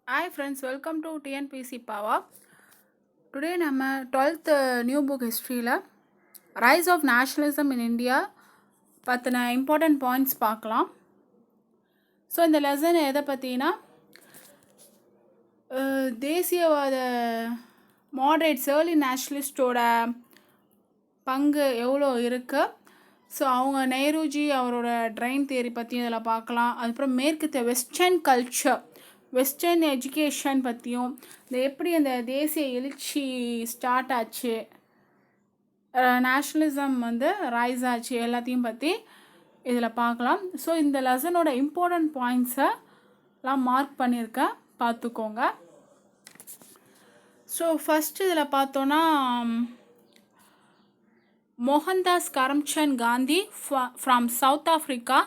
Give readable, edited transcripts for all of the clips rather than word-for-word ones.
Hi friends, welcome to TNPC Power. Today நம்ம 12th new book ஹிஸ்ட்ரியில் rise of nationalism in India பற்றின important points பார்க்கலாம். So இந்த lesson எதை பற்றினா தேசியவாத மாடரேட்ஸ் ஏர்லி நேஷ்னலிஸ்டோட பங்கு எவ்வளோ இருக்குது. ஸோ அவங்க நேருஜி அவரோட ட்ரெயின் தியரி பற்றி இதில் பார்க்கலாம். அதுக்கப்புறம் மேற்கத்திய வெஸ்டர்ன் கல்ச்சர், வெஸ்டர்ன் எஜுகேஷன் பற்றியும், இந்த எப்படி அந்த தேசிய எழுச்சி ஸ்டார்ட் ஆச்சு, நேஷ்னலிசம் வந்து ரைஸ் ஆச்சு, எல்லாத்தையும் பற்றி இதில் பார்க்கலாம். ஸோ இந்த லெசனோட இம்பார்ட்டன்ட் பாயிண்ட்ஸெல்லாம் மார்க் பண்ணியிருக்கேன், பார்த்துக்கோங்க. ஸோ ஃபஸ்ட்டு இதில் பார்த்தோன்னா Mohandas Karamchand Gandhi from South Africa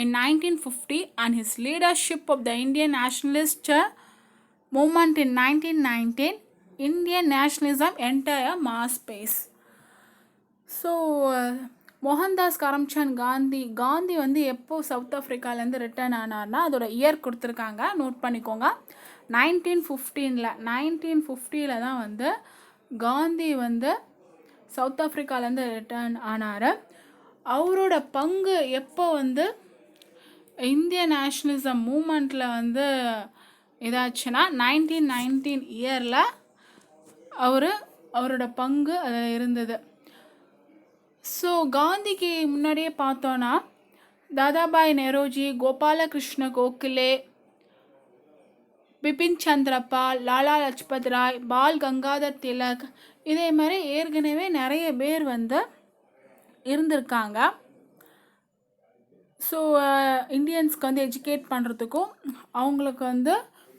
in 1950 and his leadership of the Indian nationalist movement in 1919, Indian nationalism entered a mass pace. So Mohandas Karamchand Gandhi வந்து எப்போ சவுத் ஆஃப்ரிக்காலேருந்து ரிட்டர்ன் ஆனார்னா அதோட இயர் கொடுத்துருக்காங்க, note பண்ணிக்கோங்க. 1950 தான் வந்து காந்தி வந்து சவுத் ஆஃப்ரிக்காலேருந்து ரிட்டர்ன் ஆனார். அவரோட பங்கு எப்போ வந்து இந்தியன் நேஷ்னலிசம் மூமெண்ட்டில் வந்து இதாச்சுன்னா 1919 இயரில் அவரோட பங்கு அதில் இருந்தது. ஸோ காந்திக்கு முன்னாடியே பார்த்தோன்னா தாதாபாய் நெரோஜி, கோபாலகிருஷ்ண கோகலே, பிபின் சந்திரபால், லாலா லஜ்பத் ராய், பால் கங்காதர் திலக், இதே மாதிரி ஏற்கனவே நிறைய பேர் வந்து இருந்திருக்காங்க. ஸோ இந்தியன்ஸ்க்கு வந்து எஜுகேட் பண்ணுறதுக்கும் அவங்களுக்கு வந்து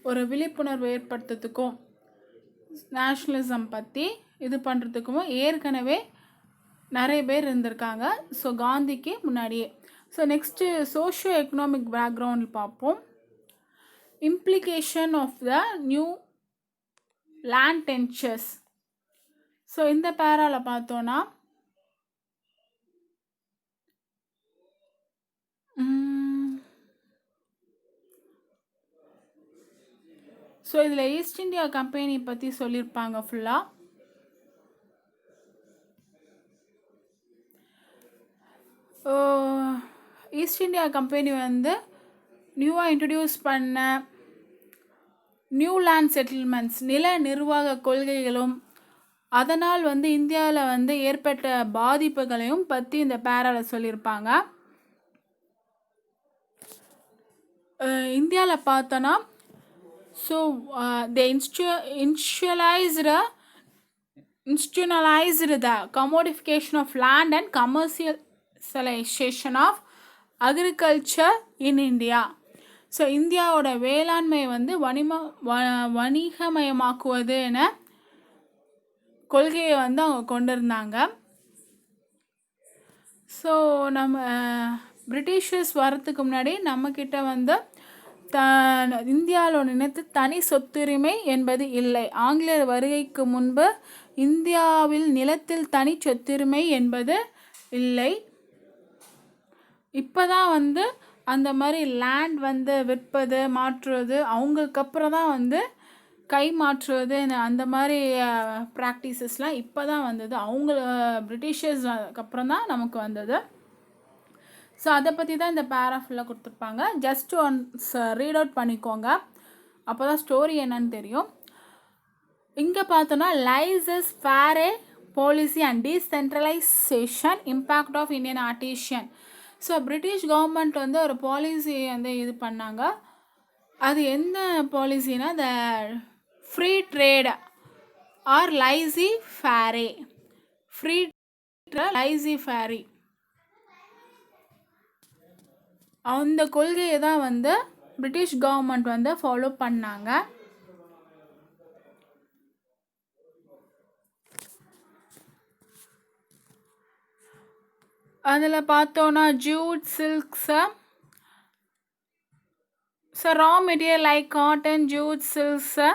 ஒரு விழிப்புணர்வு ஏற்படுத்துறதுக்கும் நேஷ்னலிசம் பற்றி இது பண்ணுறதுக்கும் ஏற்கனவே நிறைய பேர் இருந்திருக்காங்க. ஸோ காந்திக்கு முன்னாடியே. So next socio economic background பார்ப்போம். Implication of the new land tenures. So இந்த பேராவில் பார்த்தோன்னா ஸோ இதில் ஈஸ்ட் இந்தியா கம்பெனி பற்றி சொல்லியிருப்பாங்க ஃபுல்லாக. ஈஸ்ட் இந்தியா கம்பெனி வந்து நியூவாக இன்ட்ரடியூஸ் பண்ண நியூ லேண்ட் செட்டில்மெண்ட்ஸ், நில நிர்வாக கொள்கைகளும் அதனால் வந்து இந்தியாவில் வந்து ஏற்பட்ட பாதிப்புகளையும் பற்றி இந்த பேராவில் சொல்லியிருப்பாங்க. இந்தியாவில் பார்த்தோன்னா so they institutionalized the commodification of land and commercialization of agriculture in India. So இந்தியாவோட வேளாண்மை வந்து வணிகமயமாக்குவது என கொள்கையை வந்து அவங்க கொண்டு இருந்தாங்க. ஸோ நம்ம பிரிட்டிஷர்ஸ் வரத்துக்கு முன்னாடி நம்மக்கிட்ட வந்து இந்தியாவில் நினைத்து தனி சொத்துரிமை என்பது இல்லை. ஆங்கிலேயர் வருகைக்கு முன்பு இந்தியாவில் நிலத்தில் தனி சொத்துரிமை என்பது இல்லை. இப்போ தான் வந்து அந்த மாதிரி லேண்ட் வந்து விற்பது, மாற்றுவது, அவங்களுக்கு அப்புறம் தான் வந்து கை மாற்றுவது, அந்த மாதிரி ப்ராக்டிசஸ்லாம் இப்போ தான் வந்தது. பிரிட்டிஷர்ஸ்க்கு அப்புறம் தான் நமக்கு வந்தது. ஸோ அதை பற்றி தான் இந்த பேராஃபில் கொடுத்துருப்பாங்க. ஜஸ்ட் ஒன்ஸ் ரீட் அவுட் பண்ணிக்கோங்க, அப்போ தான் ஸ்டோரி என்னன்னு தெரியும். இங்கே பார்த்தோன்னா laissez faire policy and decentralisation impact of Indian artisan. So British government வந்து ஒரு பாலிசி வந்து இது பண்ணாங்க. அது எந்த பாலிசினா the free trade or laissez faire, free laissez faire, அந்த கொள்கையை தான் வந்து பிரிட்டிஷ் கவர்மெண்ட் வந்து ஃபாலோ பண்ணாங்க. அதில் பார்த்தோன்னா ஜூட், சில்க்ஸை, so raw material like cotton, jute, சில்க்ஸை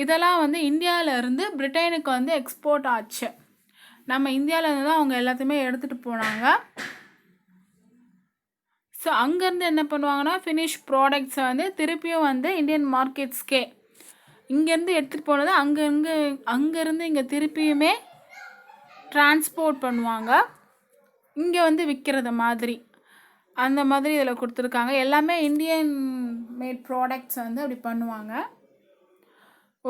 இதெல்லாம் வந்து இந்தியாவிலேருந்து பிரிட்டனுக்கு வந்து எக்ஸ்போர்ட் ஆச்சு. நம்ம இந்தியாவிலேருந்து தான் அவங்க எல்லாத்தையுமே எடுத்துகிட்டு போனாங்க. ஸோ அங்கேருந்து என்ன பண்ணுவாங்கன்னா ஃபினிஷ் ப்ராடக்ட்ஸை வந்து திருப்பியும் வந்து இந்தியன் மார்க்கெட்ஸ்க்கே இங்கேருந்து எடுத்துகிட்டு போனது அங்கேருந்து இங்கே திருப்பியுமே டிரான்ஸ்போர்ட் பண்ணுவாங்க, இங்கே வந்து விற்கிறது மாதிரி. அந்த மாதிரி இதில் கொடுத்துருக்காங்க. எல்லாமே இந்தியன் மேட் ப்ராடக்ட்ஸ் வந்து அப்படி பண்ணுவாங்க.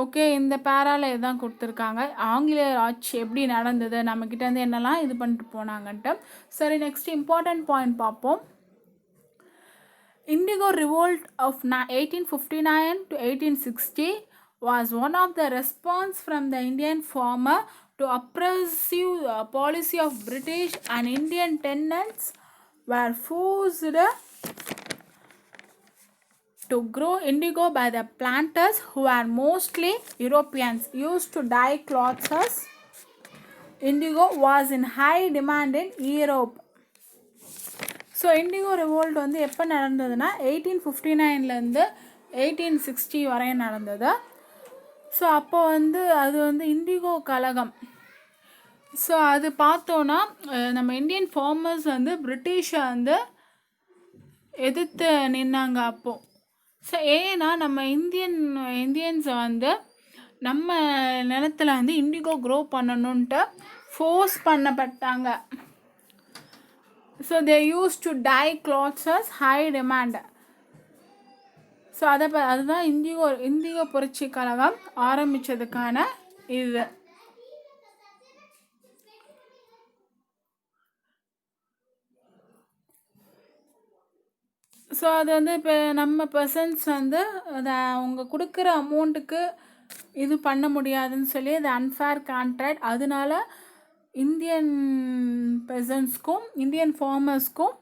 ஓகே, இந்த பேரால இதுதான் கொடுத்துருக்காங்க. ஆங்கிலேயர் ஆட்சி எப்படி நடந்தது, நம்மக்கிட்ட வந்து என்னெல்லாம் இது பண்ணிட்டு போனாங்கன்ட்டு. சரி, நெக்ஸ்ட் இம்பார்ட்டன்ட் பாயிண்ட் பார்ப்போம். Indigo revolt of 1859 to 1860 was one of the response from the Indian farmer to oppressive policy of British and Indian tenants were forced to grow indigo by the planters who were mostly Europeans. Used to dye cloths as indigo was in high demand in Europe. So indigo revolt வந்து எப்போ நடந்ததுன்னா 1859லேருந்து 1860 வரையும் நடந்தது. So அப்போ வந்து அது வந்து indigo கலகம். ஸோ அது பார்த்தோன்னா நம்ம இந்தியன் ஃபார்மர்ஸ் வந்து பிரிட்டிஷை வந்து எதிர்த்து நின்னாங்க அப்போது. ஸோ ஏன்னா நம்ம இந்தியன்ஸை வந்து நம்ம நிலத்தில் வந்து இண்டிகோ க்ரோ பண்ணணுன்ட்டு ஃபோர்ஸ் பண்ணப்பட்டாங்க. So they use to dye clothes as high demand. So அதுதான் இந்திகோ புரட்சி கழகம் ஆரம்பித்ததுக்கான இது. ஸோ அது வந்து இப்போ நம்ம பர்சன்ஸ் வந்து அதை அவங்க கொடுக்குற அமௌண்ட்டுக்கு இது பண்ண முடியாதுன்னு சொல்லி அது அன்ஃபேர் கான்ட்ராக்ட். அதனால இந்தியன் பெசன்ஸ்க்கும் இந்தியன் ஃபார்மர்ஸ்க்கும்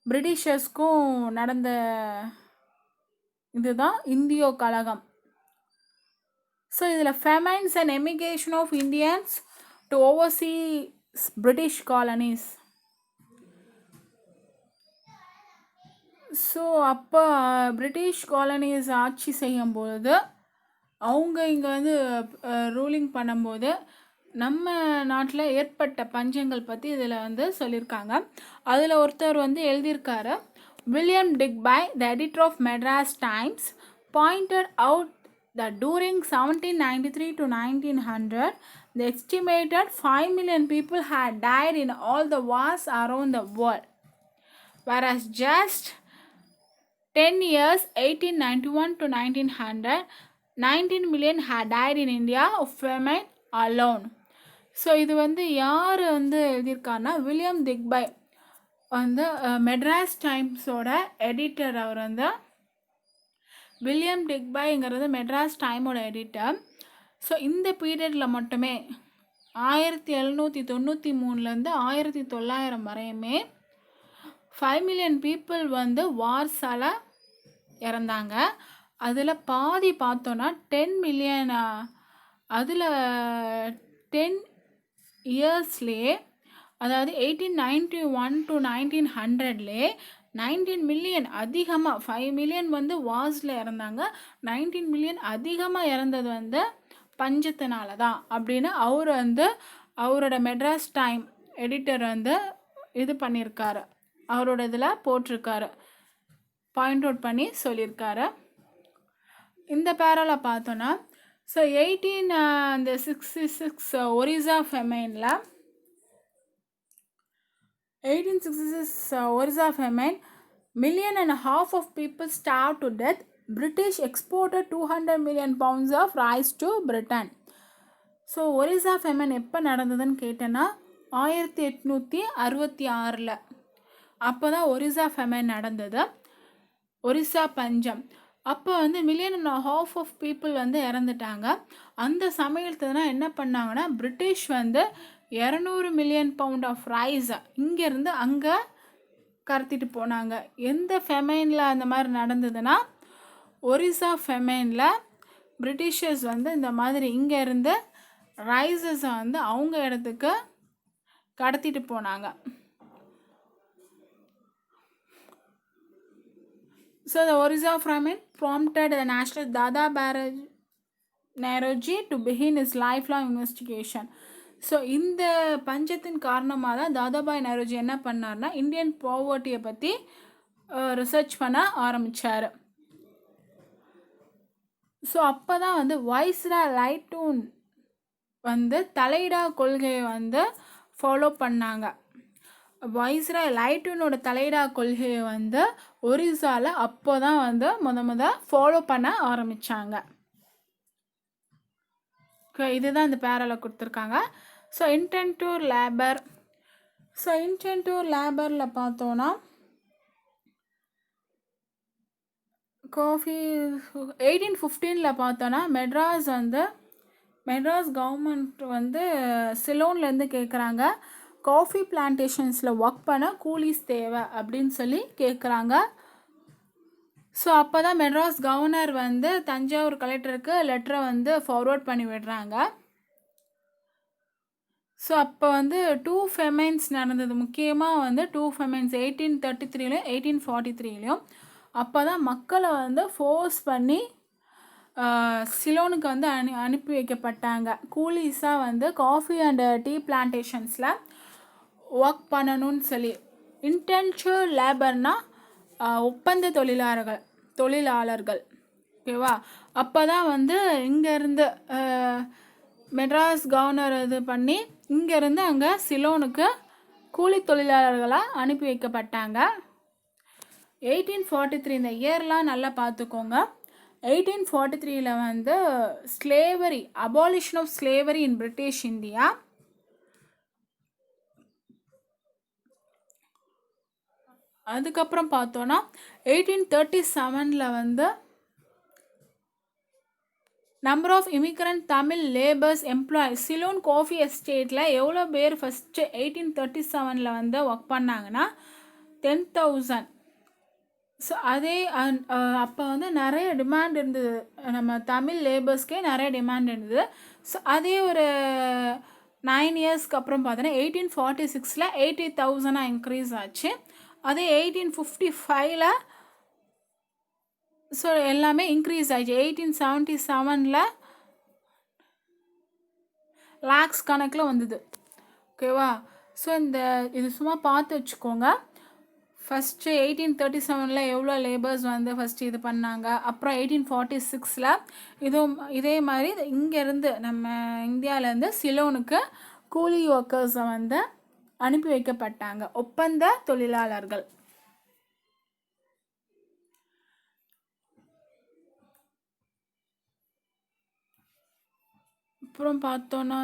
பிரிட்டிஷர்ஸ்க்கும் நடந்த இதுதான் இந்தியோ கலகம். ஸோ இதில் famines and emigration of Indians to overseas British colonies. So அப்போ பிரிட்டிஷ் காலனிஸ் ஆட்சி செய்யும்பொழுது அவங்க இங்கே வந்து ரூலிங் பண்ணும்போது நம்ம நாட்டில் ஏற்பட்ட பஞ்சங்கள் பற்றி இதில் வந்து சொல்லியிருக்காங்க. அதில் ஒருத்தர் வந்து எழுதியிருக்காரு, William Digby, the editor of Madras Times, pointed out that during 1793 to 1900 the estimated 5 million people had died in all the wars around the world, whereas just 10 years 1891 to 1900 19 million had died in India of famine alone. So இது வந்து யார் வந்து எழுதியிருக்காருன்னா William திக்பை வந்து Madras டைம்ஸோட editor. அவர் வந்து William டிக்பைங்கிறது Madras டைமோட editor. So இந்த பீரியடில் மட்டுமே 1793லேருந்து 1900 வரையுமே 5 மில்லியன் பீப்புள் வந்து வார்ஸால் இறந்தாங்க. அதில் பாதி பார்த்தோன்னா 10 மில்லியன், அதில் 10 இயர்ஸ்லேயே, அதாவது 1891 to 1900லே 19 மில்லியன் அதிகமாக, 5 மில்லியன் வந்து வார்ஸில் இறந்தாங்க, 19 மில்லியன் அதிகமாக இறந்தது வந்து பஞ்சத்தினால தான் அப்படின்னு அவர் வந்து அவரோட மெட்ராஸ் டைம் எடிட்டர் வந்து இது பண்ணியிருக்காரு, அவரோட இதில் போட்டிருக்காரு, பாயிண்ட் அவுட் பண்ணி சொல்லியிருக்காரு. இந்த பேரால பார்த்தோன்னா ஸோ 1866 ஒரிசா ஃபெமைனில் 1866 Orissa famine, 1.5 million of people starved to death. British exported 200 million pounds of rice to Britain. So Orissa famine எப்போ நடந்ததுன்னு கேட்டேன்னா 1866. அப்போ தான் ஒரிசா ஃபெமைன் நடந்தது, ஒரிசா பஞ்சம். அப்போ வந்து 1.5 million of people வந்து இறந்துட்டாங்க. அந்த சமயத்தில் தான் என்ன பண்ணாங்கன்னா பிரிட்டிஷ் வந்து 200 million pound ஆஃப் ரைஸை இங்கேருந்து அங்கே கடத்திட்டு போனாங்க. எந்த ஃபெமைனில் அந்த மாதிரி நடந்ததுன்னா ஒரிசா ஃபெமைனில் பிரிட்டிஷர்ஸ் வந்து இந்த மாதிரி இங்கேருந்து ரைஸஸை வந்து அவங்க இடத்துக்கு கடத்திட்டு போனாங்க. So the Orissa famine prompted the nationalist Dada Noroji to begin his lifelong investigation. So இந்த பஞ்சத்தின் காரணமாக தான் தாதாபாய் நவரோஜி என்ன பண்ணார்னா இந்தியன் பாவர்ட்டியை பற்றி ரிசர்ச் பண்ண ஆரம்பித்தார். ஸோ அப்போ தான் வந்து வைஸ்ரா லைட்டூன் வந்து தலையிடா கொள்கையை வந்து ஃபாலோ பண்ணாங்க. வைஸ்ராய் லைட்டூனோட தலையிடா கொள்கையை வந்து ஒரிசாவில் அப்போ தான் வந்து முத ஃபாலோ பண்ண ஆரம்பித்தாங்க. இதுதான் இந்த பேரால கொடுத்துருக்காங்க. So indentured labour. So indentured லேபரில் பார்த்தோன்னா காஃபி 1815 பார்த்தோன்னா மெட்ராஸ் கவர்மெண்ட் வந்து சிலோன்லேருந்து கேட்குறாங்க, காஃபி பிளான்டேஷன்ஸில் ஒர்க் பண்ண கூலிஸ் தேவை அப்படின்னு சொல்லி கேட்குறாங்க. ஸோ அப்போ தான் மெட்ராஸ் கவர்னர் வந்து தஞ்சாவூர் கலெக்டருக்கு லெட்டரை வந்து ஃபார்வர்ட் பண்ணி விடுறாங்க. ஸோ அப்போ வந்து 2 ஃபெமைன்ஸ் நடந்தது. முக்கியமாக வந்து 2 ஃபெமைன்ஸ் 1833லையும் 1843லையும். அப்போ தான் மக்களை வந்து ஃபோர்ஸ் பண்ணி சிலோனுக்கு வந்து அனுப்பி வைக்கப்பட்டாங்க. கூலிஸாக வந்து காஃபி அண்ட் டீ பிளான்டேஷன்ஸில் ஒர்க் பண்ணணும்னு சொல்லி. இன்டென்சிவ் லேபர்னால் ஒப்பந்த தொழிலாளர்கள். ஓகேவா? அப்போ தான் வந்து இங்கேருந்து மெட்ராஸ் கவர்னர் இது பண்ணி இங்கேருந்து அங்கே சிலோனுக்கு கூலி தொழிலாளர்களாக அனுப்பி வைக்கப்பட்டாங்க. 1843 இந்த இயர்லாம் நல்லா பார்த்துக்கோங்க. 1843 வந்து slavery, abolition of slavery in British India. அதுக்கப்புறம் பார்த்தோன்னா 1837 வந்து number of immigrant Tamil labours employ Ceylon coffee எஸ்டேட்டில் எவ்வளோ பேர் ஃபஸ்ட்டு 1837 வந்து ஒர்க் பண்ணாங்கன்னா 10,000. ஸோ அதே அப்போ வந்து நிறைய டிமாண்ட் இருந்தது, நம்ம தமிழ் லேபர்ஸ்க்கே நிறைய டிமாண்ட் இருந்தது. ஸோ அதே ஒரு 9 இயர்ஸ்க்கு அப்புறம் பார்த்தோன்னா 1846 80,000 இன்க்ரீஸ் ஆச்சு. அதே 1855 ஸோ எல்லாமே இன்க்ரீஸ் ஆகிடுச்சு. 1877 லேக்ஸ் கணக்கில் வந்தது. ஓகேவா? ஸோ இது சும்மா பார்த்து வச்சுக்கோங்க. ஃபஸ்ட்டு 1837 எவ்வளோ லேபர்ஸ் வந்து ஃபஸ்ட்டு இது பண்ணாங்க. அப்புறம் 1846 இதே மாதிரி இங்கேருந்து நம்ம இந்தியாவிலேருந்து சிலோனுக்கு கூலி ஒர்க்கர்ஸை வந்து அனுப்பி வைக்கப்பட்டாங்க, ஒப்பந்த தொழிலாளர்கள். அப்புறம் பார்த்தோன்னா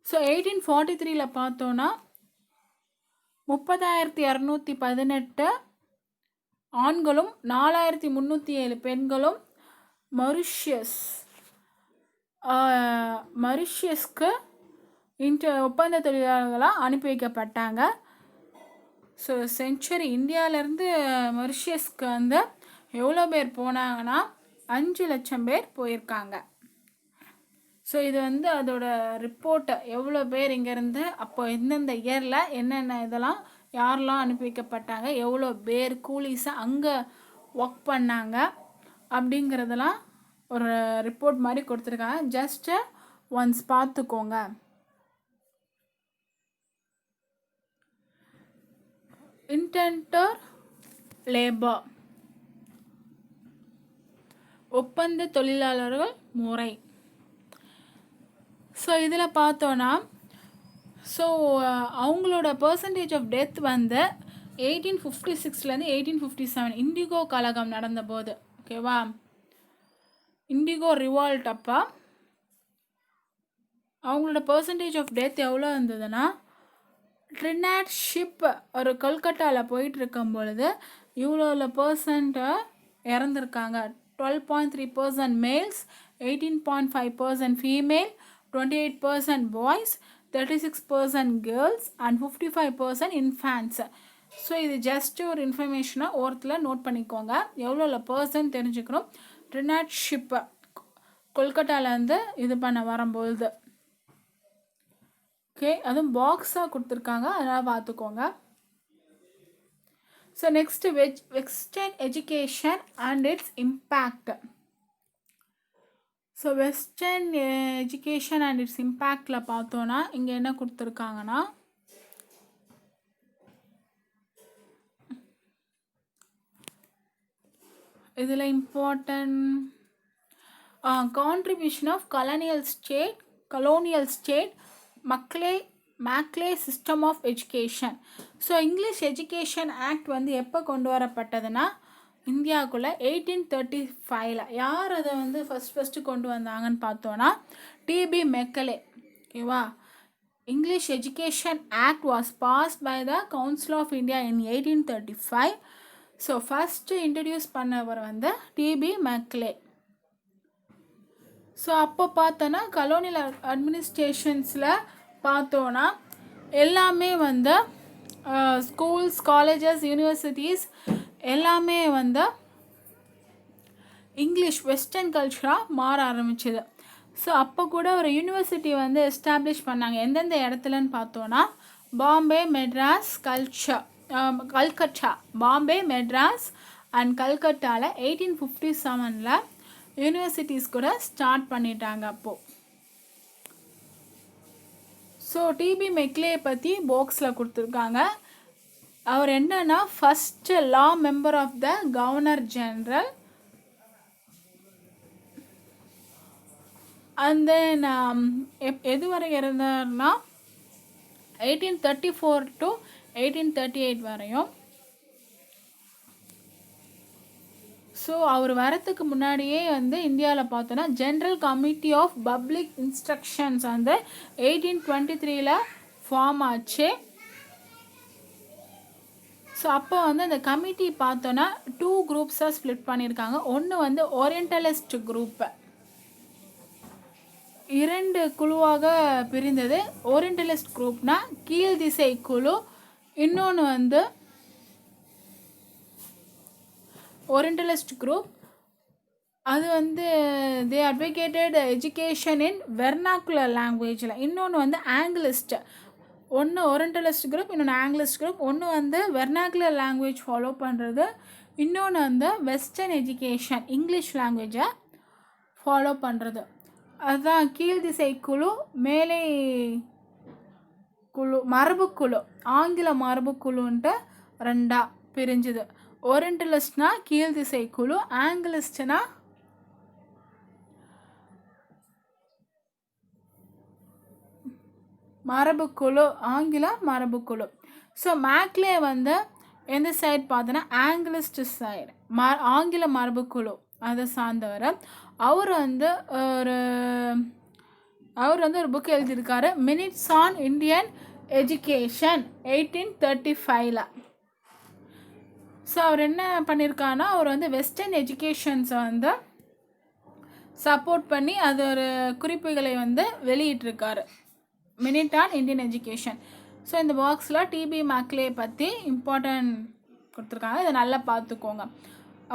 ஸோ 1843 பார்த்தோன்னா 30,218 ஆண்களும் 4,307 பெண்களும் மொரிஷியஸ்க்கு ஒப்பந்த தொழிலாளர்களாக அனுப்பி வைக்கப்பட்டாங்க. ஸோ இந்தியாவிலேருந்து மொரிஷியஸ்க்கு வந்து எவ்வளோ பேர் போனாங்கன்னா 5 லட்சம் பேர் போயிருக்காங்க. ஸோ இது வந்து அதோட ரிப்போர்ட்டு, எவ்வளோ பேர் இங்கேருந்து அப்போ எந்தெந்த இயரில் என்னென்ன இதெல்லாம் யாரெல்லாம் அனுப்பி வைக்கப்பட்டாங்க, எவ்வளோ பேர் கூலிஸாக அங்கே ஒர்க் பண்ணாங்க அப்படிங்கிறதெல்லாம் ஒரு ரிப்போர்ட் மாதிரி கொடுத்துருக்காங்க. ஜஸ்ட்டு ஒன்ஸ் பார்த்துக்கோங்க. இன்டென்டர் லேபர், ஒப்பந்த தொழிலாளர்கள் முறை. ஸோ இதில் பார்த்தோன்னா ஸோ அவங்களோட பர்சன்டேஜ் ஆஃப் டெத் வந்து 1856 1857 இண்டிகோ கலகம் நடந்தபோது, ஓகேவா, இண்டிகோ ரிவால்ட் அப்போ அவங்களோட பர்சன்டேஜ் ஆஃப் டெத் எவ்வளோ இருந்ததுன்னா, ட்ரினாட் ஷிப் ஒரு கொல்கட்டாவில் போயிட்டு இருக்கும் பொழுது இவ்வளோ பர்சன்ட்டு இறந்துருக்காங்க. 12.3% males, 18.5% female, 28% boys, 36% girls and 55% infants. So இது ஜஸ்ட் ஒரு இன்ஃபர்மேஷனாக ஓரத்தில் நோட் பண்ணிக்கோங்க, எவ்வளோ பர்சன்ட் தெரிஞ்சுக்கணும். ட்ரினாட் ஷிப்பு கொல்கட்டாவிலேருந்து இது பண்ண வரும்பொழுது, ஓகே, அதுவும் பாக்ஸாக கொடுத்துருக்காங்க, அதனால் பார்த்துக்கோங்க. So next western education and its impact. So western education and its இம்பேக்டில் பார்த்தோன்னா இங்கே என்ன கொடுத்துருக்காங்கன்னா, இதில் important contribution of colonial state Macaulay system of education. So English education act வந்து எப்போ கொண்டு வரப்பட்டதுன்னா இந்தியாவுக்குள்ளே 1835. யார் அதை வந்து ஃபஸ்ட்டு கொண்டு வந்தாங்கன்னு பார்த்தோன்னா டிபி மெக்கலே. ஓகேவா? English education act was passed by the council of India in 1835. So first introduce பண்ணவர் வந்து டிபி மெக்கலே. ஸோ அப்போ பார்த்தோன்னா கலோனியல் அட்மினிஸ்ட்ரேஷன்ஸில் பார்த்தோன்னா எல்லாமே வந்து ஸ்கூல்ஸ், காலேஜஸ், யூனிவர்சிட்டிஸ் எல்லாமே வந்து இங்கிலீஷ் வெஸ்டர்ன் கல்ச்சராக மாற ஆரம்பிச்சுது. ஸோ அப்போ கூட ஒரு யூனிவர்சிட்டி வந்து எஸ்டாப்ளிஷ் பண்ணாங்க. எந்தெந்த இடத்துலன்னு பார்த்தோன்னா பாம்பே, மெட்ராஸ், கல்கட்டா. பாம்பே, மெட்ராஸ் அண்ட் கல்கட்டாவில் 1857 யூனிவர்சிட்டிஸ் கூட ஸ்டார்ட் பண்ணிட்டாங்க அப்போது. ஸோ டிபி மெக்லே பற்றி பாக்ஸில் கொடுத்துருக்காங்க. அவர் என்னன்னா first law member of the governor general. And then எது வரை இருந்தார்னா 1834 to 1838 வரையும். ஸோ அவர் வரத்துக்கு முன்னாடியே வந்து இந்தியாவில் பார்த்தோன்னா general committee of public instructions வந்து 1823 ஃபார்ம் ஆச்சு. ஸோ அப்போ வந்து அந்த கமிட்டி பார்த்தோன்னா 2 குரூப்ஸாக ஸ்ப்ளிட் பண்ணியிருக்காங்க. ஒன்று வந்து ஓரியண்டலிஸ்ட் குரூப்பு 2 குழுவாக பிரிந்தது. ஓரியண்டலிஸ்ட் குரூப்னா கீழ் திசை குழு. இன்னொன்று வந்து ஓரியண்டலிஸ்ட் குரூப் அது வந்து தே அட்வொகேட்டட் எஜுகேஷன் இன் வெர்னாக்குலர் லாங்குவேஜில். இன்னொன்று வந்து ஆங்கிலிஸ்ட். ஒன்று ஓரியண்டலிஸ்ட் குரூப், இன்னொன்று ஆங்கிலிஸ்ட் குரூப். ஒன்று வந்து வெர்னாக்குலர் லாங்குவேஜ் ஃபாலோ பண்ணுறது, இன்னொன்று வந்து வெஸ்டர்ன் எஜுகேஷன் இங்கிலீஷ் லாங்குவேஜை ஃபாலோ பண்ணுறது. அதுதான் கீழ் திசை குழு, மேலே குழு, மரபுக்குழு, ஆங்கில மரபுக்குழுன்ட்டு 2 பிரிஞ்சுது. ஓரியண்டலிஸ்ட்னா கீழ் திசை குழு, ஆங்கிலிஸ்ட்னா மரபுக்குழு, ஆங்கில மரபுக்குழு. ஸோ மேக்லே வந்து எந்த சைடு பார்த்தோன்னா ஆங்கிலிஸ்ட் சைடு, ஆங்கில மரபுக்குழு அதை சார்ந்தவர். அவர் வந்து ஒரு புக் எழுதியிருக்காரு, minutes on Indian education 1835. So அவர் என்ன பண்ணியிருக்காருன்னா அவர் வந்து வெஸ்டர்ன் எஜுகேஷன்ஸை வந்து சப்போர்ட் பண்ணி அது ஒரு குறிப்புகளை வந்து வெளியிட்டிருக்காரு, minute on Indian education. So இந்த பாக்ஸில் டிபி மெக்லே பற்றி இம்பார்ட்டன்ட் கொடுத்துருக்காங்க. இதை நல்லா பார்த்துக்கோங்க.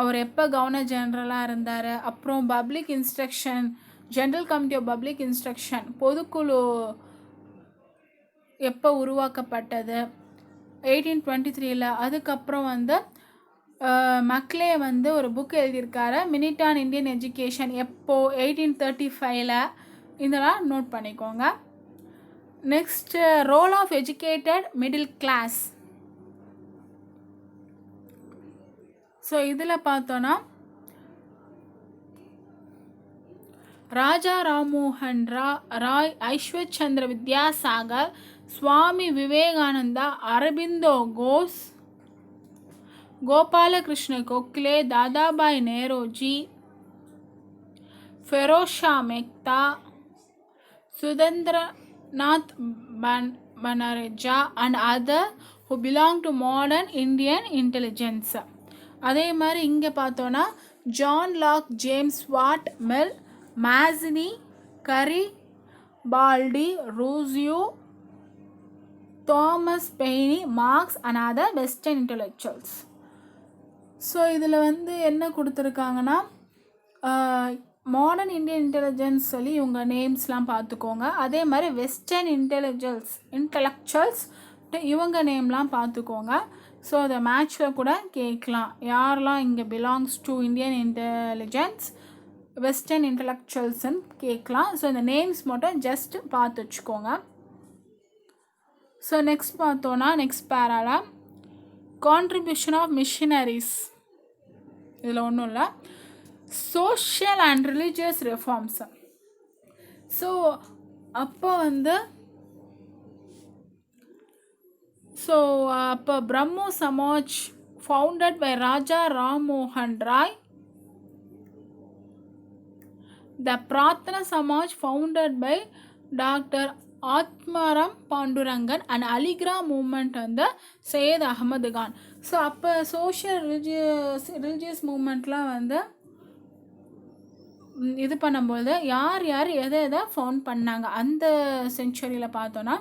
அவர் எப்போ கவர்னர் ஜெனரலாக இருந்தார், அப்புறம் public instruction, general committee of public instruction பொதுக்குழு எப்போ உருவாக்கப்பட்டது 1823. அதுக்கப்புறம் வந்து மெக்லே வந்து ஒரு புக் எழுதியிருக்காரு, மினிட் ஆன் இந்தியன் எஜுகேஷன் எப்போ 1835. இதெல்லாம் நோட் பண்ணிக்கோங்க. Next role of educated middle class. So இதில் பார்த்தோன்னா Raja Rammohan Roy, Ishwar Chandra Vidyasagar, Swami Vivekananda, Aurobindo Ghosh, Gopal Krishna Gokhale, Dadabhai Naoroji, Pherozeshah Mehta, Surendranath Banerjee and other who belong to modern Indian intelligence. அதே மாதிரி இங்கே பார்த்தோன்னா John Locke, James Watt Mill, Mazzini, Garibaldi, Rousseau, Thomas Paine, Marx and other western intellectuals. So இதில் வந்து என்ன கொடுத்துருக்காங்கன்னா மாடர்ன் இந்தியன் இன்டெலிஜென்ஸ் சொல்லி இவங்க நேம்ஸ்லாம் பார்த்துக்கோங்க. அதே மாதிரி வெஸ்டர்ன் இன்டெலெக்சுவல்ஸ் இவங்க நேம்லாம் பார்த்துக்கோங்க. ஸோ அதை மேட்ச்சில் கூட கேட்கலாம். யாரெல்லாம் இங்கே belongs to Indian intelligence western இன்டலெக்சுவல்ஸ்ன்னு கேட்கலாம். ஸோ இந்த நேம்ஸ் மட்டும் ஜஸ்ட் பார்த்து வச்சுக்கோங்க. ஸோ நெக்ஸ்ட் பார்த்தோன்னா நெக்ஸ்ட் பேரால கான்ட்ரிபியூஷன் ஆஃப் மிஷினரிஸ். இதில் ஒன்றும் இல்லை, social and religious reforms. So அப்போ அப்போ பிரம்மோ சமாஜ் ஃபவுண்டட் பை ராஜா ராம் மோகன் Roy, the Prarthana Samaj founded by doctor Atmaram Pandurang and Aligarh movement Syed Ahmed Khan. So அப்போ சோஷியல் ரிலீஜியஸ் மூமெண்ட்லாம் இது பண்ணும்போது யார் எதை ஃபவுண்ட் பண்ணாங்க அந்த செஞ்சுரியில் பார்த்தோன்னா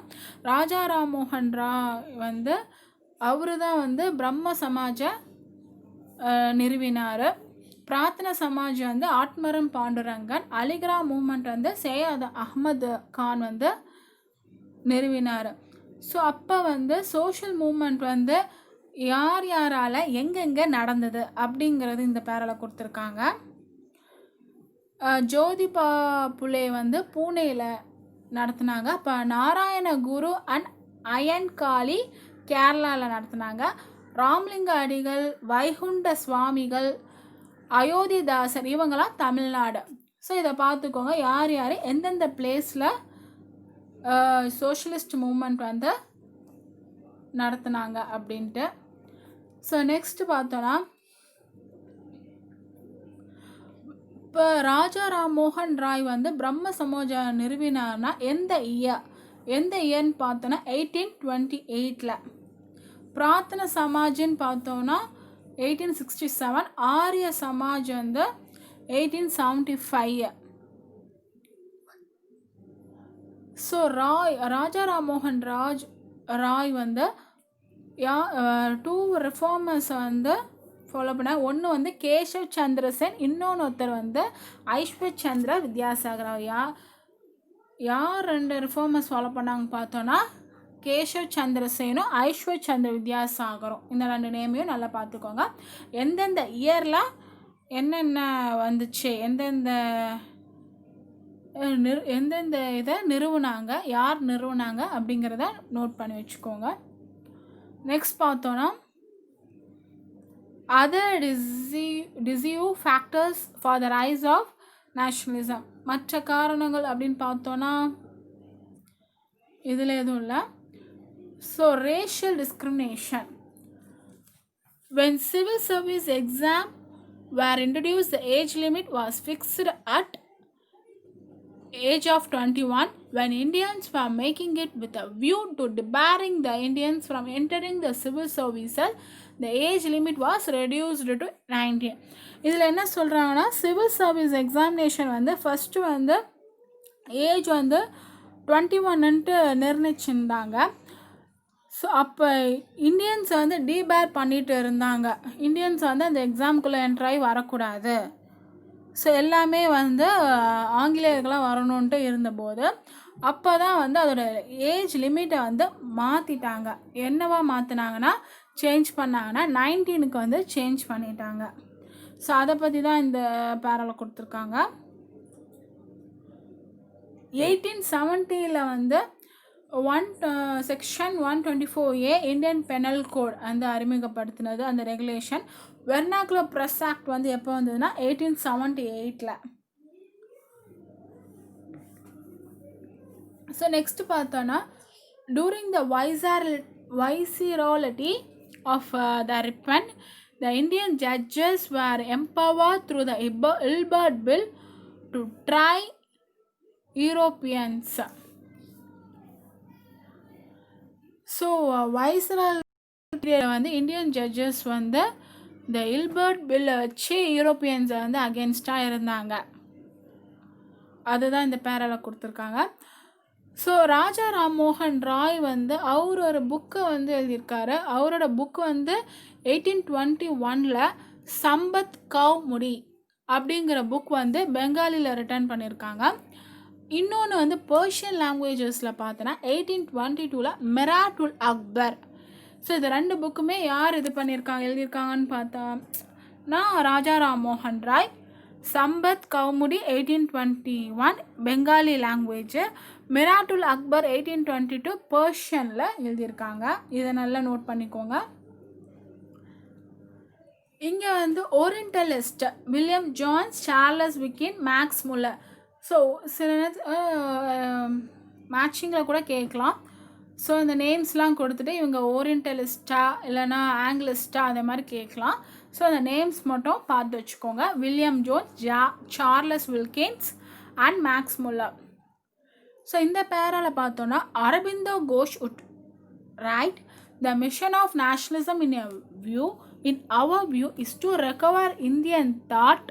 ராஜா ராம்மோகன் ராய் அவரு தான் பிரம்ம சமாஜை நிறுவினார். பிரார்த்தனா சமாஜ் ஆத்மரம் பாண்டுரங்கன், அலிகிரா மூமெண்ட் சையத் அஹ்மது கான் நிறுவினார். ஸோ அப்போ சோஷியல் மூமெண்ட் யாரால் எங்கெங்கே நடந்தது அப்படிங்கிறது இந்த பேரில் கொடுத்துருக்காங்க. ஜோதிபா புலே பூனேயில் நடத்துனாங்க. அப்போ நாராயண குரு அண்ட் அயன்காளி கேரளாவில் நடத்துனாங்க. ராம்லிங்க அடிகள், வைகுண்ட சுவாமிகள், அயோத்திதாசர் இவங்களாம் தமிழ்நாடு. ஸோ இதை பார்த்துக்கோங்க, யார் எந்தெந்த பிளேஸில் சோஷலிஸ்ட் மூமெண்ட் நடத்துனாங்க அப்படின்ட்டு. ஸோ நெக்ஸ்ட் பார்த்தோன்னா இப்போ ராஜா ராம்மோகன் ராய் பிரம்ம சமாஜ நிறுவினார்னா எந்த இயர்னு பார்த்தோன்னா 1828. பிரார்த்தனா சமாஜின்னு பார்த்தோன்னா 1867. ஆரிய சமாஜ் 1875. ஸோ ராஜா ராம்மோகன் ராய் 2 ரிஃபார்மர்ஸ் ஃபாலோ பண்ண. ஒன்று கேஷவ் சந்திர சென், இன்னொன்று ஐஸ்வர் சந்திர வித்யாசாகர். யார் 2 ரிஃபார்மர்ஸ் ஃபாலோ பண்ணாங்க பார்த்தோன்னா கேஷவ் சந்திர சேனும் ஐஸ்வர் சந்திர வித்யாசாகரும். இந்த 2 நேமையும் நல்லா பார்த்துக்கோங்க. எந்தெந்த இயரில் என்னென்ன வந்துச்சு, எந்தெந்த இதை நிறுவுனாங்க, யார் நிறுவுனாங்க அப்படிங்கிறத நோட் பண்ணி வச்சுக்கோங்க. நெக்ஸ்ட் பார்த்தோன்னா other decisive factors for the rise of nationalism. மற்ற காரணங்கள் அப்படின்னு பார்த்தோன்னா இதில் எதுவும் இல்லை. So racial discrimination. when civil service exam were introduced, the age limit was fixed at age of 21 when Indians were making it with a view to debarring the Indians from entering the civil services. The age limit was reduced to 19. இதில் என்ன சொல்கிறாங்கன்னா civil service examination first age 21ன்ட்டு நிர்ணயிச்சிருந்தாங்க. So அப்போ Indians debar பண்ணிட்டு இருந்தாங்க. Indians அந்த எக்ஸாமுக்குள்ளே என்ட்ராகி வரக்கூடாது. ஸோ எல்லாமே ஆங்கிலேயர்களாக வரணுன்ட்டு இருந்தபோது அப்போ தான் அதோட ஏஜ் லிமிட்டை மாற்றிட்டாங்க. என்னவா மாற்றினாங்கன்னா சேஞ்ச் பண்ணாங்கன்னா 19க்கு சேஞ்ச் பண்ணிட்டாங்க. ஸோ அதை பற்றி தான் இந்த பேரால கொடுத்துருக்காங்க. 1870 section 124A Indian penal code அறிமுகப்படுத்தினது. அந்த ரெகுலேஷன் வெர்னாக்குலர் ப்ரெஸ் ஆக்ட் எப்போ வந்ததுன்னா 1878. ஸோ நெக்ஸ்ட் பார்த்தோன்னா during the viceroyalty of the Ripon, the Indian judges were empowered through the Ilbert Bill to try Europeans. So viceroyal Indian judges இந்த Ilbert பில்லை வச்சு யூரோப்பியன்ஸை அகேன்ஸ்டாக இருந்தாங்க. அதுதான் இந்த பேரால கொடுத்துருக்காங்க. ஸோ ராஜா ராம்மோகன் ராய் அவர் ஒரு புக்கை எழுதியிருக்காரு. அவரோட புக்கு 1821 சம்பத் கவ் முடி அப்படிங்கிற புக் பெங்காலியில் ரிட்டர்ன் பண்ணியிருக்காங்க. இன்னொன்று பர்ஷியன் லாங்குவேஜஸில் பார்த்தோன்னா 1822 மிராட் உல் அக்பர். ஸோ இது 2 புக்குமே யார் இது பண்ணியிருக்காங்க எழுதியிருக்காங்கன்னு பார்த்தா ராஜா ராம்மோகன் ராய். சம்பத் கௌமுடி 1821 பெங்காலி லாங்குவேஜ். மிராட்டுல் அக்பர் 1822 பர்ஷியனில் எழுதியிருக்காங்க. இதை நல்லா நோட் பண்ணிக்கோங்க. இங்கே வந்து orientalist William Jones, Charles Wilkins, Max Muller. So சில மேட்சிங்கில் கூட கேட்கலாம். ஸோ இந்த நேம்ஸ்லாம் கொடுத்துட்டு இவங்க ஓரியன்டலிஸ்டா இல்லைனா ஆங்கிலிஸ்டா அந்த மாதிரி கேட்கலாம். ஸோ அந்த நேம்ஸ் மட்டும் பார்த்து வச்சுக்கோங்க. William Jones, Charles Wilkins and Max Muller. So இந்த பேரால் பார்த்தோன்னா Aurobindo Ghosh would write the mission of nationalism in our view is to recover Indian thought,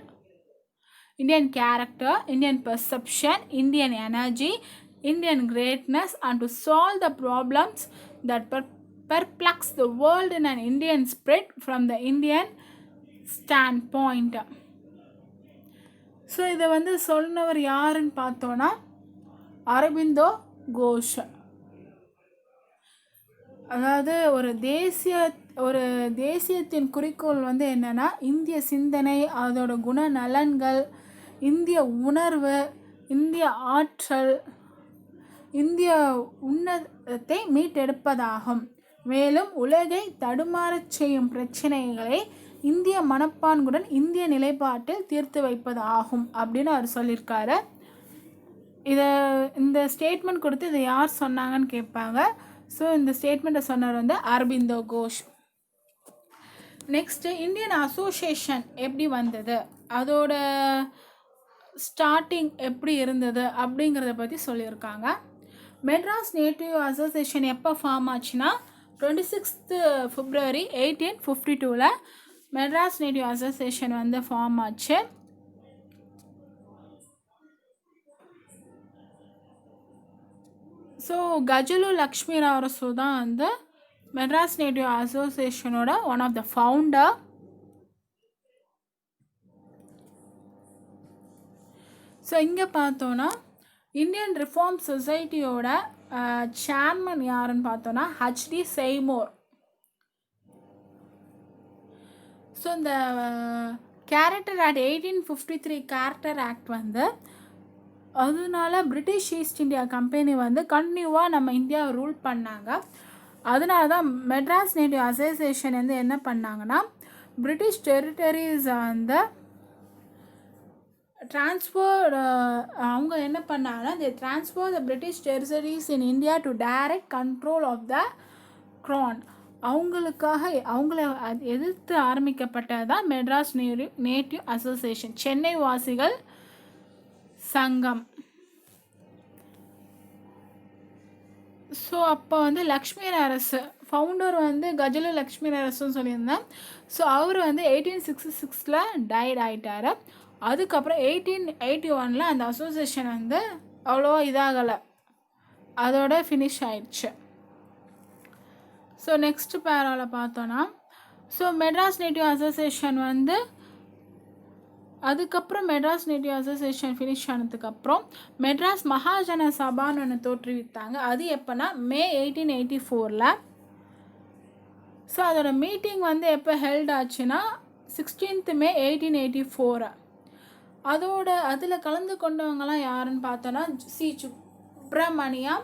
Indian character, Indian perception, Indian energy, Indian greatness, and to solve the problems that perplex the world in an Indian spirit from the Indian standpoint. So இதை வந்து சொன்னவர் யாருன்னு பார்த்தோன்னா அரபிந்தோ கோஷ். அதாவது ஒரு தேசியத்தின் குறிக்கோள் வந்து என்னென்னா இந்திய சிந்தனை, அதோட குணநலன்கள், இந்திய உணர்வு, இந்திய ஆற்றல், இந்திய உன்னதத்தை மீட்டெடுப்பதாகும். மேலும் உலகை தடுமாறச் செய்யும் பிரச்சனைகளை இந்திய மனப்பான்குடன் இந்திய நிலைப்பாட்டில் தீர்த்து வைப்பதாகும் அப்படின்னு அவர் சொல்லியிருக்காரு. இந்த ஸ்டேட்மெண்ட் கொடுத்து இதை யார் சொன்னாங்கன்னு கேட்பாங்க. ஸோ இந்த ஸ்டேட்மெண்ட்டை சொன்னவர் வந்து Aurobindo Ghosh. Next Indian association எப்படி வந்தது, அதோட ஸ்டார்டிங் எப்படி இருந்தது அப்படிங்கிறத பற்றி சொல்லியிருக்காங்க. மெட்ராஸ் நேட்டிவ் அசோசியேஷன் எப்போ ஃபார்ம் ஆச்சுன்னா 26 February 1852 மெட்ராஸ் நேட்டிவ் அசோசியேஷன் வந்து ஃபார்ம் ஆச்சு. ஸோ கஜலு லக்ஷ்மி ராவ் அரசு தான் வந்து மெட்ராஸ் நேட்டிவ் அசோசியேஷனோட one of the founder. So இங்கே பார்த்தோன்னா இந்தியன் ரிஃபார்ம் சொசைட்டியோட சேர்மன் யாருன்னு பார்த்தோன்னா ஹச்டி செய்மோர். ஸோ இந்த கேரக்டர் ஆக்ட் 1853 கேரக்டர் ஆக்ட் வந்து அதனால பிரிட்டிஷ் ஈஸ்ட் இந்தியா கம்பெனி வந்து கண்டினியூவாக நம்ம இந்தியாவை ரூல் பண்ணாங்க. அதனால தான் மெட்ராஸ் நேட்டிவ் அசோசியேஷன் வந்து என்ன பண்ணாங்கன்னா பிரிட்டிஷ் டெரிட்டரிஸ் வந்து அவங்க என்ன பண்ணாங்கன்னா the British territories in India to direct control of the crown. அவங்கள எதிர்த்து ஆரம்பிக்கப்பட்டது தான் மெட்ராஸ் நேட்டிவ் அசோசியேஷன், சென்னை வாசிகள் சங்கம். ஸோ அப்போ வந்து லக்ஷ்மி அரசு ஃபவுண்டர் வந்து கஜலு லக்ஷ்மி அரசுன்னு சொல்லியிருந்தேன். ஸோ அவர் வந்து 1866 டைட் ஆகிட்டார். அதுக்கப்புறம் 1881 அந்த அசோசியேஷன் வந்து அவ்வளோ இதாகலை, அதோட ஃபினிஷ் ஆயிடுச்சு. ஸோ நெக்ஸ்ட் பேராவில் பார்த்தோன்னா ஸோ மெட்ராஸ் நேட்டிவ் அசோசியேஷன் வந்து அதுக்கப்புறம் மெட்ராஸ் நேட்டிவ் அசோசியேஷன் ஃபினிஷ் ஆனதுக்கப்புறம் மெட்ராஸ் மகாஜன சபான்னு ஒன்று தோற்றுவித்தாங்க. அது எப்போனா May 1884. ஸோ அதோட மீட்டிங் வந்து எப்போ ஹெல்ட் ஆச்சுன்னா 16th May 1884. அதில் கலந்து கொண்டவங்கலாம் யாருன்னு பார்த்தோன்னா C Subramaniam,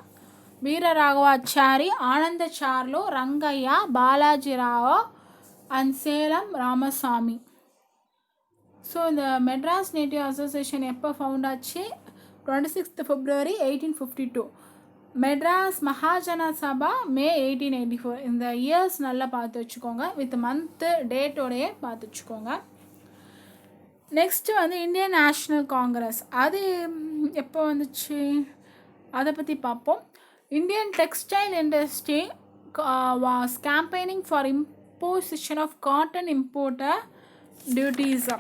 Veeraraghavachari, Ananda Charlu, Rangaiah, Balaji Rao and Salem Ramasamy. So இந்த மெட்ராஸ் நேட்டிவ் அசோசியேஷன் எப்போ ஃபவுண்ட் ஆச்சு 26th February 1852. மெட்ராஸ் மகாஜன சபா May 1884. இந்த இயர்ஸ் நல்லா பார்த்து வச்சுக்கோங்க, வித் மந்த்து டேட்டோடையே பார்த்து வச்சுக்கோங்க. நெக்ஸ்ட்டு வந்து இந்தியன் நேஷ்னல் காங்கிரஸ், அது எப்போ வந்துச்சு அதை பற்றி பார்ப்போம். Indian textile industry was campaigning for imposition of cotton importer duties.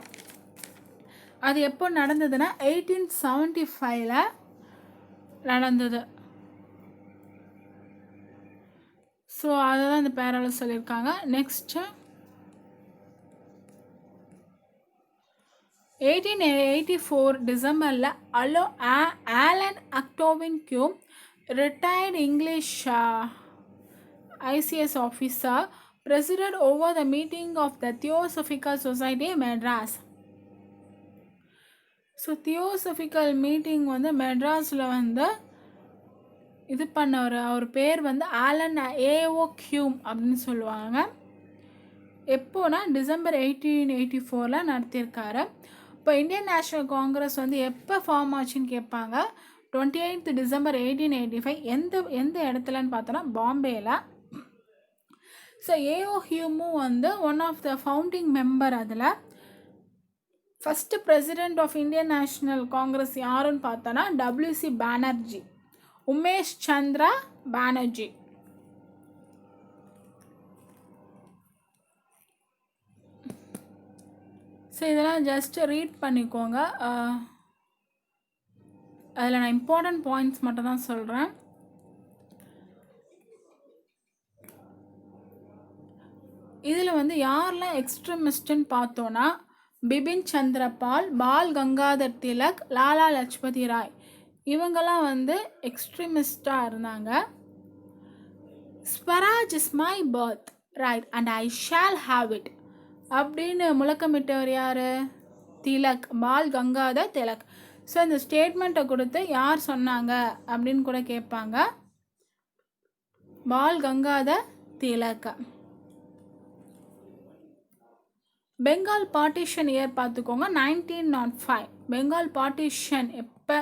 அது எப்போ நடந்ததுன்னா 1875 நடந்தது. ஸோ அதை தான் இந்த பேரால சொல்லியிருக்காங்க. நெக்ஸ்ட்டு 1884 டிசம்பரில் ஆலன் அக்டோவின் கியூ retired English ICS officer, presided over the meeting of the Theosophical Society, Madras. So theosophical meeting வந்து மெட்ராஸில் வந்து இது பண்ணவர். அவர் பேர் வந்து ஆலன் ஏஓ ஹியூம் அப்படின்னு சொல்லுவாங்க. எப்போனா டிசம்பர் 1884 நடத்தியிருக்காரு. இப்போ இந்தியன் நேஷ்னல் காங்கிரஸ் வந்து எப்போ ஃபார்ம் ஆச்சுன்னு கேட்பாங்க. 28 டிசம்பர் 1885. எந்த இடத்துலன்னு பார்த்தோன்னா பாம்பேயில். ஸோ ஏஓ ஹியூமும் வந்து one of the founding member. அதில் first president of Indian National Congress யாருன்னு பார்த்தோன்னா WC பானர்ஜி, உமேஷ் சந்திரா பானர்ஜி. ஸோ இதெல்லாம் ஜஸ்ட்டு ரீட் பண்ணிக்கோங்க. அதில் நான் இம்பார்ட்டண்ட் பாயிண்ட்ஸ் மட்டும் தான் சொல்கிறேன். இதில் வந்து யாரெல்லாம் எக்ஸ்ட்ரமிஸ்ட்டுன்னு பார்த்தோன்னா பிபின் சந்திரபால், பால் கங்காதர் திலக், லாலா லஜ்பதி ராய், இவங்கெல்லாம் வந்து எக்ஸ்ட்ரீமிஸ்டாக இருந்தாங்க. Swaraj is my birth right and I shall have it அப்படின்னு முழக்கமிட்டவர் யார்? திலக், பால் கங்காதர் திலக். ஸோ இந்த ஸ்டேட்மெண்ட்டை கொடுத்து யார் சொன்னாங்க அப்படின்னு கூட கேட்பாங்க. பால் கங்காதர் திலக். பெங்கால் பார்ட்டிஷன் இயர் பார்த்துக்கோங்க, 1905. பெங்கால் பார்ட்டிஷன் எப்போ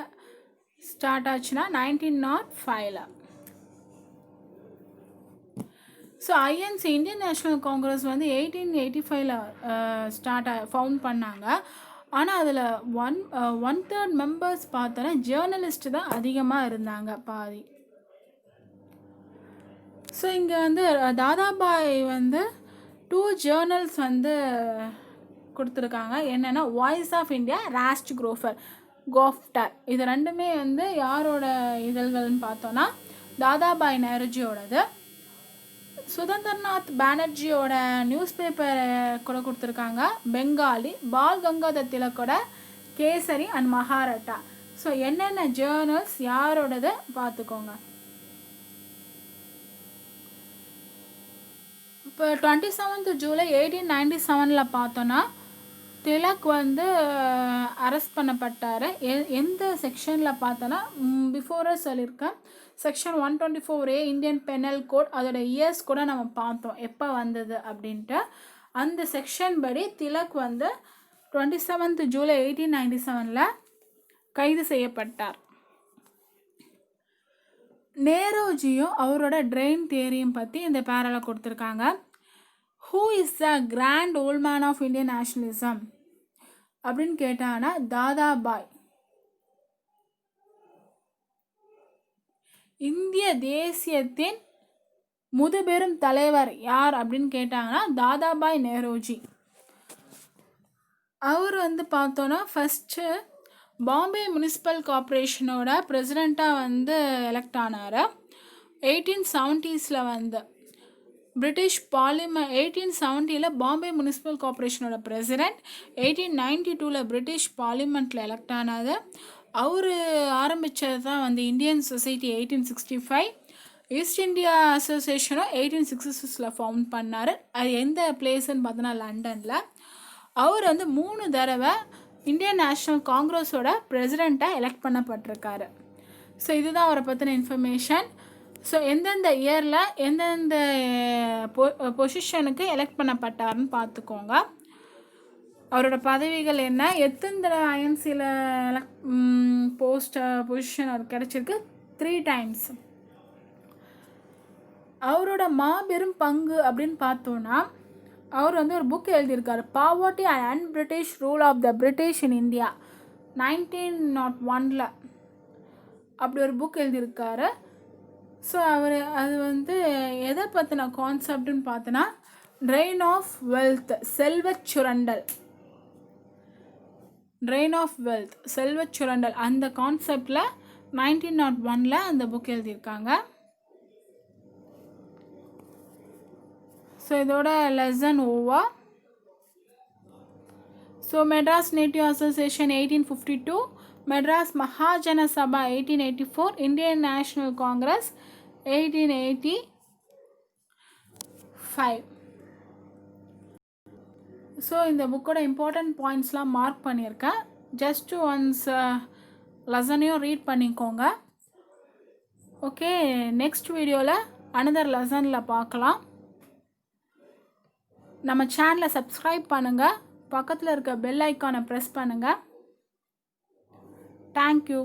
ஸ்டார்ட் ஆச்சுன்னா 1905. So INC Indian National Congress வந்து 1885 ஃபவுண்ட் பண்ணாங்க. ஆனால் அதில் ஒன் தேர்ட் மெம்பர்ஸ் பார்த்தோன்னா ஜேர்னலிஸ்ட் தான் அதிகமாக இருந்தாங்க, பாதி. ஸோ இங்கே வந்து தாதாபாய் வந்து 2 ஜேர்னல்ஸ் வந்து கொடுத்துருக்காங்க. என்னென்னா வாய்ஸ் ஆஃப் இந்தியா, ராஸ்ட் கோஃப்டர். இது ரெண்டுமே வந்து யாரோட இதழ்கள்னு பார்த்தோன்னா தாதாபாய் நேருஜியோடது. சுதந்திரநாத் பானர்ஜியோட நியூஸ் பேப்பர் கூட கொடுத்துருக்காங்க, பெங்காலி. பால் கங்காதர் திலக்கோட கேசரி அண்ட் மகாராட்டா. ஸோ என்னென்ன ஜேர்னல்ஸ் யாரோடது பார்த்துக்கோங்க. இப்போ 27 ஜூலை 1897 பார்த்தோன்னா திலக் வந்து அரெஸ்ட் பண்ணப்பட்டார். எந்த செக்ஷனில் பார்த்தோன்னா பிஃபோரே சொல்லியிருக்கேன், section 124A Indian penal code. அதோட இயர்ஸ் கூட நம்ம பார்த்தோம் எப்போ வந்தது அப்படின்ட்டு. அந்த செக்ஷன் படி திலக் வந்து 27 ஜூலை 1897 கைது செய்யப்பட்டார். நேருஜியும் அவரோட ட்ரெயின் தியரியும் பற்றி இந்த பேரால கொடுத்துருக்காங்க. Who is the grand old man of Indian nationalism அப்படின்னு கேட்டாங்கன்னா தாதாபாய். இந்திய தேசியத்தின் முதுபெரும் தலைவர் யார் அப்படின்னு கேட்டாங்கன்னா தாதாபாய் நேருஜி. அவர் வந்து பார்த்தோன்னா ஃபஸ்ட்டு பாம்பே முனிசிபல் கார்ப்பரேஷனோட பிரசிடெண்ட்டாக வந்து எலெக்ட் ஆனார். 1870s வந்து பிரிட்டிஷ் 1870 பாம்பே முனிசிபல் கார்ப்பரேஷனோட பிரசிடெண்ட். 1892 பிரிட்டிஷ் பார்லிமெண்ட்டில் எலெக்ட் ஆனாது. அவர் ஆரம்பித்தது தான் வந்து இந்தியன் சொசைட்டி 1865. ஈஸ்ட் இந்தியா அசோசியேஷனும் 1866 ஃபவுண்ட் பண்ணார். அது எந்த பிளேஸ்ன்னு பார்த்தோன்னா லண்டனில். அவர் வந்து 3 தடவை இந்தியன் நேஷ்னல் காங்கிரஸோட பிரசிடெண்ட்டாக எலெக்ட் பண்ணப்பட்டிருக்காரு. ஸோ இதுதான் அவரை பற்றின இன்ஃபர்மேஷன். ஸோ எந்தெந்த இயரில் எந்தெந்த பொசிஷனுக்கு எலெக்ட் பண்ணப்பட்டார்னு பார்த்துக்கோங்க. அவரோட பதவிகள் என்ன, எத்தனை தடவை ஐஎன்சியில் பொசிஷன் அவர் கிடச்சிருக்கு, 3 times. அவரோட மாபெரும் பங்கு அப்படின்னு பார்த்தோன்னா அவர் வந்து ஒரு புக் எழுதியிருக்காரு, poverty and British rule of the British in India, 1901 அப்படி ஒரு புக் எழுதியிருக்காரு. ஸோ அது வந்து எதை பற்றின கான்செப்டுன்னு பார்த்தோன்னா ட்ரெயின் ஆஃப் வெல்த், செல்வச்சுரண்டல். ட்ரெயின் ஆஃப் வெல்த், செல்வச்சுரண்டல், அந்த கான்செப்டில் 1901 அந்த புக் எழுதியிருக்காங்க. ஸோ இதோட lesson over. So Madras native association 1852, Madras Mahajana Sabha 1884, Indian National Congress 1880. 5. So இந்த புக்கோட இம்பார்ட்டண்ட் பாயிண்ட்ஸ்லாம் மார்க் பண்ணியிருக்கேன். ஜஸ்ட் ஒன்ஸ் லெசனையும் ரீட் பண்ணிக்கோங்க. ஓகே, நெக்ஸ்ட் வீடியோவில் அனதர் லெசனில் பார்க்கலாம். நம்ம சேனலை சப்ஸ்கிரைப் பண்ணுங்கள், பக்கத்தில் இருக்க பெல் ஐக்கானை ப்ரெஸ் பண்ணுங்கள். தேங்க்யூ.